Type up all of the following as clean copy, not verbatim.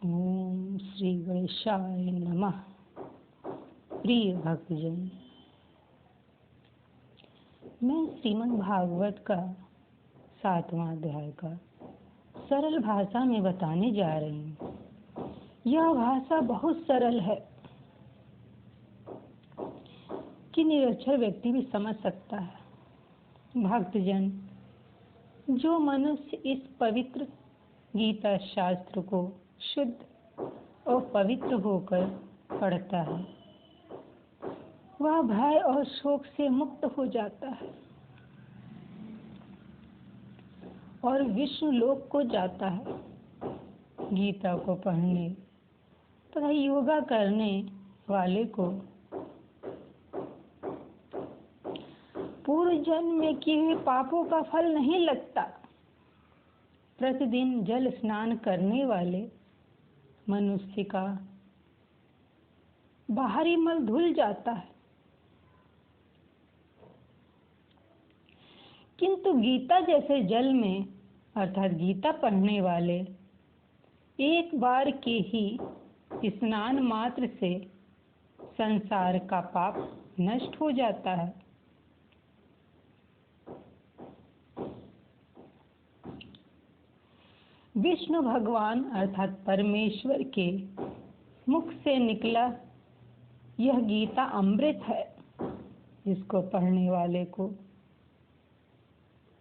ओम श्री गणेशाय नमः। प्रिय भक्तजन, मैं श्रीमद् भागवत का 7वां अध्याय का सरल भाषा में बताने जा रही हूँ। यह भाषा बहुत सरल है कि निरक्षर व्यक्ति भी समझ सकता है। भक्तजन, जो मनुष्य इस पवित्र गीता शास्त्र को शुद्ध और पवित्र होकर पढ़ता है, वह भय और शोक से मुक्त हो जाता है और विष्णु लोक को जाता है। गीता को पढ़ने तथा योगा करने वाले को पूर्व जन्म में किए हुए पापों का फल नहीं लगता। प्रतिदिन जल स्नान करने वाले मनुष्य का बाहरी मल धुल जाता है, किंतु गीता जैसे जल में अर्थात गीता पढ़ने वाले एक बार के ही स्नान मात्र से संसार का पाप नष्ट हो जाता है। विष्णु भगवान अर्थात परमेश्वर के मुख से निकला यह गीता अमृत है, जिसको पढ़ने वाले को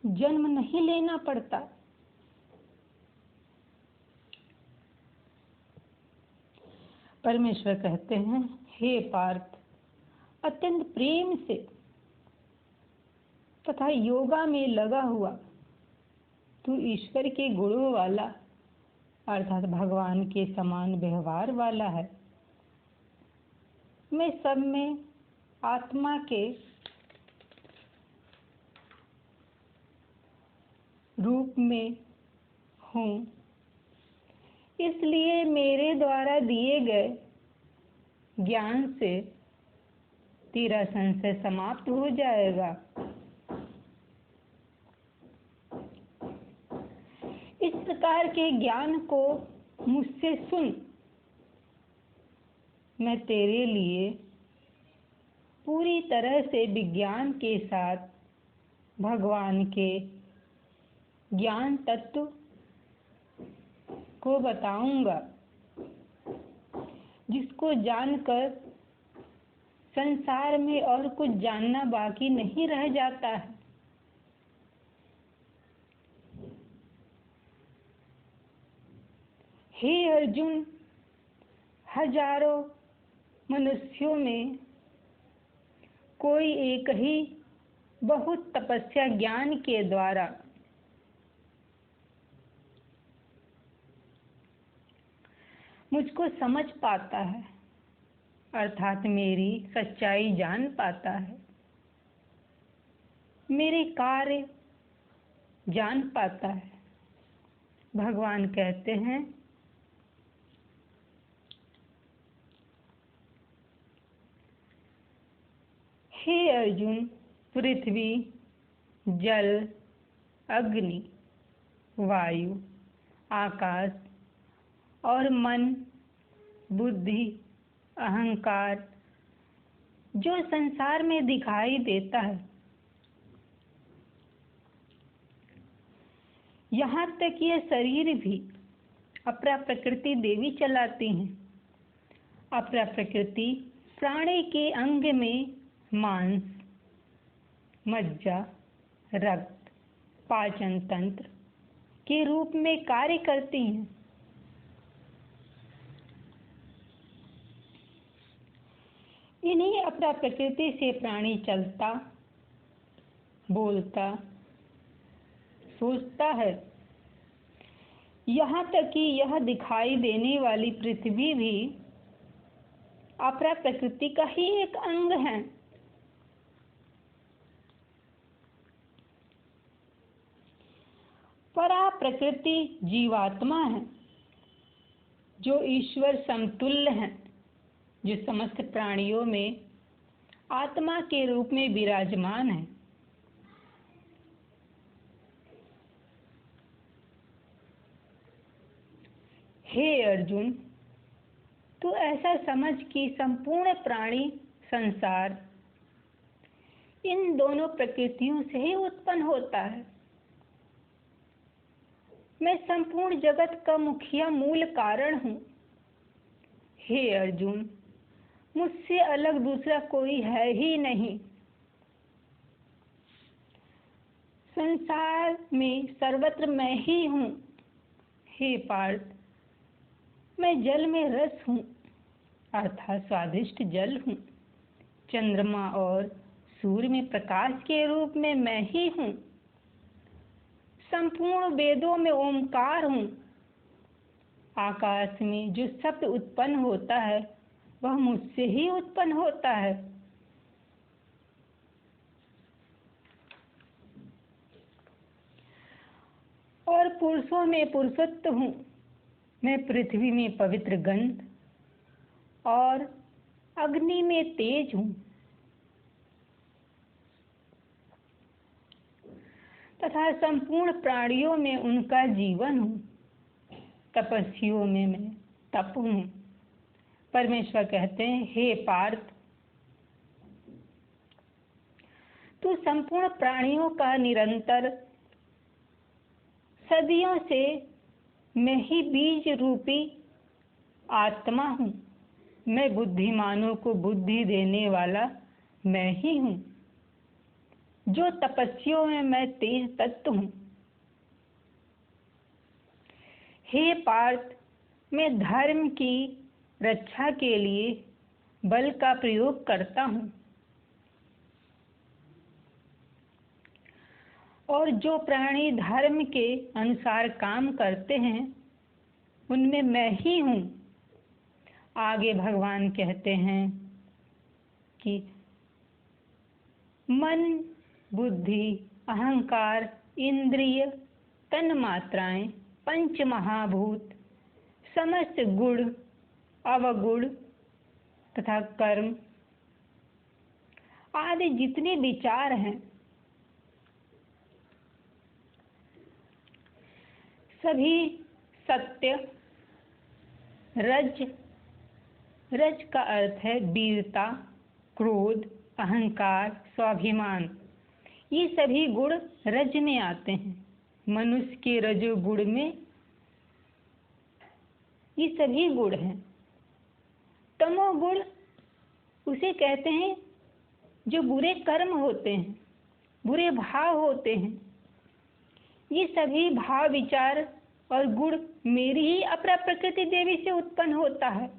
जन्म नहीं लेना पड़ता। परमेश्वर कहते हैं, हे पार्थ, अत्यंत प्रेम से तथा योगा में लगा हुआ तू ईश्वर के गुणों वाला अर्थात भगवान के समान व्यवहार वाला है। मैं सब में आत्मा के रूप में हूँ, इसलिए मेरे द्वारा दिए गए ज्ञान से तेरा संशय समाप्त हो जाएगा। इस प्रकार के ज्ञान को मुझसे सुन। मैं तेरे लिए पूरी तरह से विज्ञान के साथ भगवान के ज्ञान तत्व को बताऊंगा, जिसको जानकर संसार में और कुछ जानना बाकी नहीं रह जाता है। हे अर्जुन, हजारों मनुष्यों में कोई एक ही बहुत तपस्या ज्ञान के द्वारा मुझको समझ पाता है अर्थात मेरी सच्चाई जान पाता है, मेरे कार्य जान पाता है। भगवान कहते हैं, हे अर्जुन, पृथ्वी, जल, अग्नि, वायु, आकाश और मन, बुद्धि, अहंकार जो संसार में दिखाई देता है, यहाँ तक यह शरीर भी अपरा प्रकृति देवी चलाती हैं। अपरा प्रकृति प्राणी के अंग में मांस, मज्जा, रक्त, पाचन तंत्र के रूप में कार्य करती हैं। इन्हीं अपरा प्रकृति से प्राणी चलता, बोलता, सोचता है। यहाँ तक कि यह दिखाई देने वाली पृथ्वी भी अपरा प्रकृति का ही एक अंग है। परा प्रकृति जीवात्मा है, जो ईश्वर समतुल्य है, जो समस्त प्राणियों में आत्मा के रूप में विराजमान है। हे अर्जुन, तू ऐसा समझ कि संपूर्ण प्राणी संसार इन दोनों प्रकृतियों से ही उत्पन्न होता है। मैं संपूर्ण जगत का मुखिया मूल कारण हूँ। हे अर्जुन, मुझसे अलग दूसरा कोई है ही नहीं। संसार में सर्वत्र मैं ही हूँ। हे पार्थ, मैं जल में रस हूँ, अर्थात स्वादिष्ट जल हूँ। चंद्रमा और सूर्य में प्रकाश के रूप में मैं ही हूँ। संपूर्ण वेदों में ओमकार हूँ। आकाश में जो शब्द उत्पन्न होता है वह मुझसे ही उत्पन्न होता है। और पुरुषों में पुरुषत्व हूँ। मैं पृथ्वी में पवित्र गंध और अग्नि में तेज हूँ तथा संपूर्ण प्राणियों में उनका जीवन हूँ। तपस्वियों में मैं तप हूँ। परमेश्वर कहते हैं, हे पार्थ, तू संपूर्ण प्राणियों का निरंतर सदियों से मैं ही बीज रूपी आत्मा हूँ। मैं बुद्धिमानों को बुद्धि देने वाला मैं ही हूँ। जो तपस्वियों में मैं तेज तत्व हूँ। हे पार्थ, मैं धर्म की रक्षा के लिए बल का प्रयोग करता हूँ और जो प्राणी धर्म के अनुसार काम करते हैं उनमें मैं ही हूँ। आगे भगवान कहते हैं कि मन, बुद्धि, अहंकार, इंद्रिय, तन्मात्राएं, पंच महाभूत, समस्त गुण, अवगुण तथा कर्म आदि जितने विचार हैं सभी सत्य, रज, रज का अर्थ है वीरता, क्रोध, अहंकार, स्वाभिमान, ये सभी गुण रज में आते हैं। मनुष्य के रजोगुण में ये सभी गुण हैं। तमोगुण उसे कहते हैं जो बुरे कर्म होते हैं, बुरे भाव होते हैं। ये सभी भाव, विचार और गुण मेरी ही अपरा प्रकृति देवी से उत्पन्न होता है।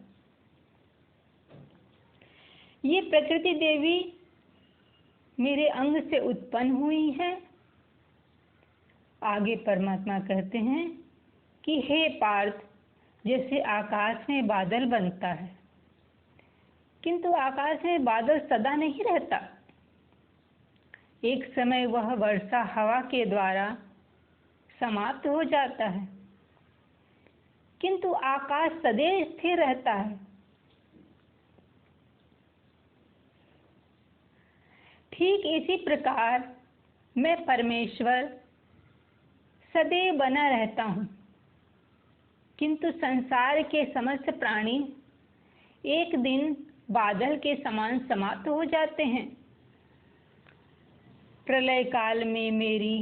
ये प्रकृति देवी मेरे अंग से उत्पन्न हुई है। आगे परमात्मा कहते हैं कि हे पार्थ, जैसे आकाश में बादल बनता है, किंतु आकाश में बादल सदा नहीं रहता। एक समय वह वर्षा हवा के द्वारा समाप्त हो जाता है, किंतु आकाश सदैव स्थिर रहता है। ठीक इसी प्रकार मैं परमेश्वर सदैव बना रहता हूँ, किंतु संसार के समस्त प्राणी एक दिन बादल के समान समाप्त हो जाते हैं। प्रलय काल में मेरी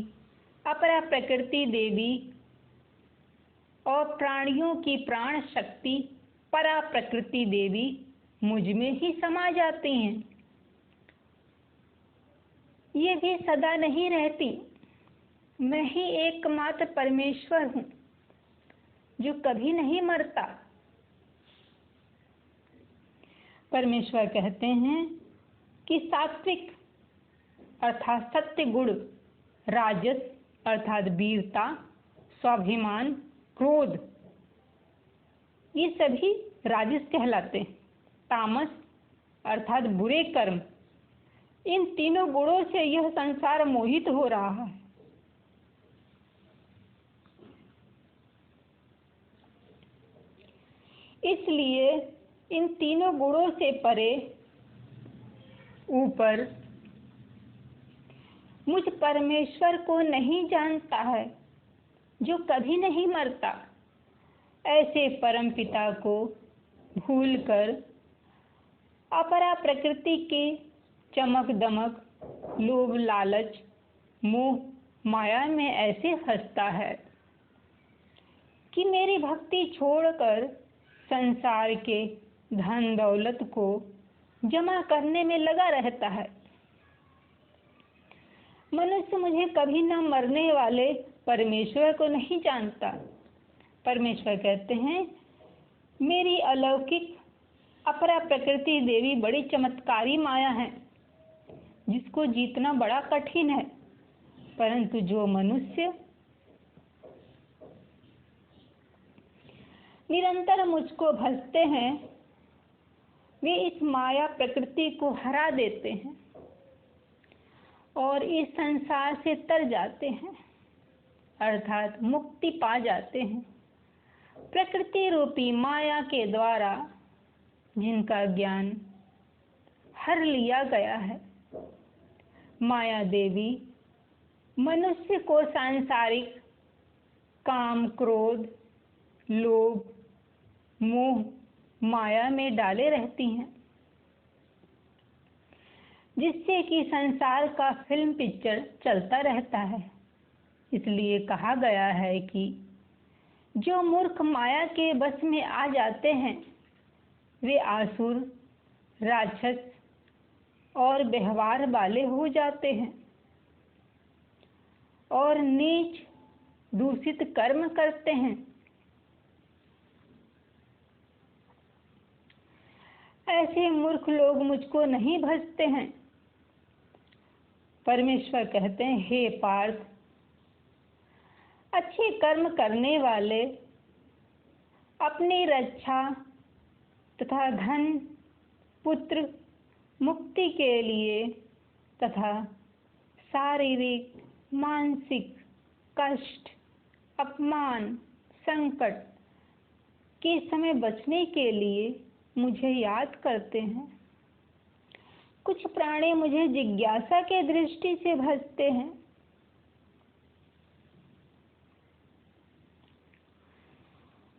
अपरा प्रकृति देवी और प्राणियों की प्राण शक्ति परा प्रकृति देवी मुझ में ही समा जाती हैं। ये भी सदा नहीं रहती। मैं ही एकमात्र परमेश्वर हूँ जो कभी नहीं मरता। परमेश्वर कहते हैं कि सात्विक अर्थात सत्य गुण, राजस अर्थात वीरता, स्वाभिमान, क्रोध, ये सभी राजस कहलाते हैं। तामस अर्थात बुरे कर्म, इन तीनों गुणों से यह संसार मोहित हो रहा है। इसलिए इन तीनों गुणों से परे ऊपर मुझ परमेश्वर को नहीं जानता है जो कभी नहीं मरता। ऐसे परमपिता को भूलकर अपरा प्रकृति के चमक दमक, लोभ लालच, मोह माया में ऐसे फंसता है कि मेरी भक्ति छोड़कर संसार के धन दौलत को जमा करने में लगा रहता है। मनुष्य मुझे कभी न मरने वाले परमेश्वर को नहीं जानता। परमेश्वर कहते हैं, मेरी अलौकिक अपरा प्रकृति देवी बड़ी चमत्कारी माया है, जिसको जीतना बड़ा कठिन है। परंतु जो मनुष्य निरंतर मुझको भजते हैं, वे इस माया प्रकृति को हरा देते हैं और इस संसार से तर जाते हैं, अर्थात मुक्ति पा जाते हैं। प्रकृति रूपी माया के द्वारा जिनका ज्ञान हर लिया गया है, माया देवी मनुष्य को सांसारिक काम, क्रोध, लोभ, मोह माया में डाले रहती हैं, जिससे कि संसार का फिल्म पिक्चर चलता रहता है। इसलिए कहा गया है कि जो मूर्ख माया के बस में आ जाते हैं, वे आसुर, राक्षस और व्यवहार वाले हो जाते हैं और नीच दूषित कर्म करते हैं। ऐसे मूर्ख लोग मुझको नहीं भजते हैं। परमेश्वर कहते हैं, हे पार्थ, अच्छे कर्म करने वाले अपनी रक्षा तथा धन, पुत्र, मुक्ति के लिए तथा शारीरिक, मानसिक कष्ट, अपमान, संकट के समय बचने के लिए मुझे याद करते हैं। कुछ प्राणी मुझे जिज्ञासा के दृष्टि से भजते हैं,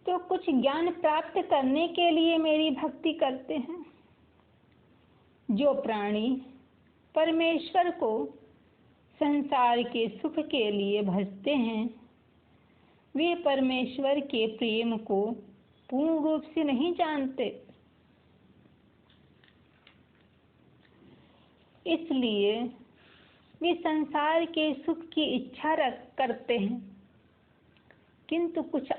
तो कुछ ज्ञान प्राप्त करने के लिए मेरी भक्ति करते हैं। जो प्राणी परमेश्वर को संसार के सुख के लिए भजते हैं, वे परमेश्वर के प्रेम को पूर्ण रूप से नहीं जानते। इसलिए वे संसार के सुख की इच्छा करते हैं, किंतु कुछ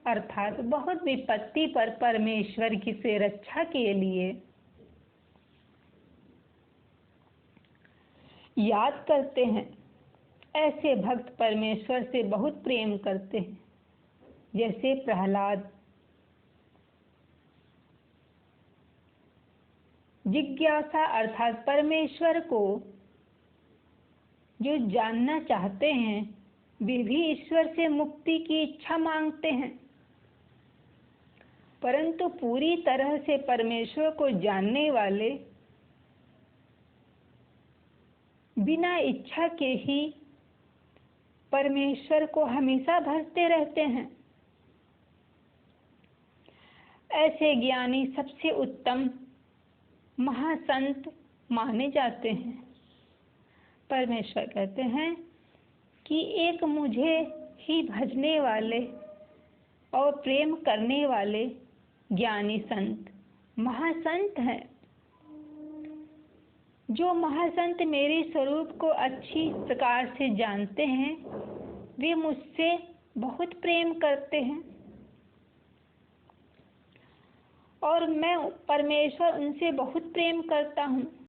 अर्थात बहुत विपत्ति पर परमेश्वर की से रक्षा के लिए याद करते हैं। ऐसे भक्त परमेश्वर से बहुत प्रेम करते हैं, जैसे प्रहलाद। जिज्ञासा अर्थात परमेश्वर को जो जानना चाहते हैं, वे भी ईश्वर से मुक्ति की इच्छा मांगते हैं, परंतु पूरी तरह से परमेश्वर को जानने वाले बिना इच्छा के ही परमेश्वर को हमेशा भजते रहते हैं। ऐसे ज्ञानी सबसे उत्तम महासंत माने जाते हैं। परमेश्वर कहते हैं कि एक मुझे ही भजने वाले और प्रेम करने वाले ज्ञानी संत महासंत हैं। जो महासंत मेरे स्वरूप को अच्छी प्रकार से जानते हैं, वे मुझसे बहुत प्रेम करते हैं और मैं परमेश्वर उनसे बहुत प्रेम करता हूँ।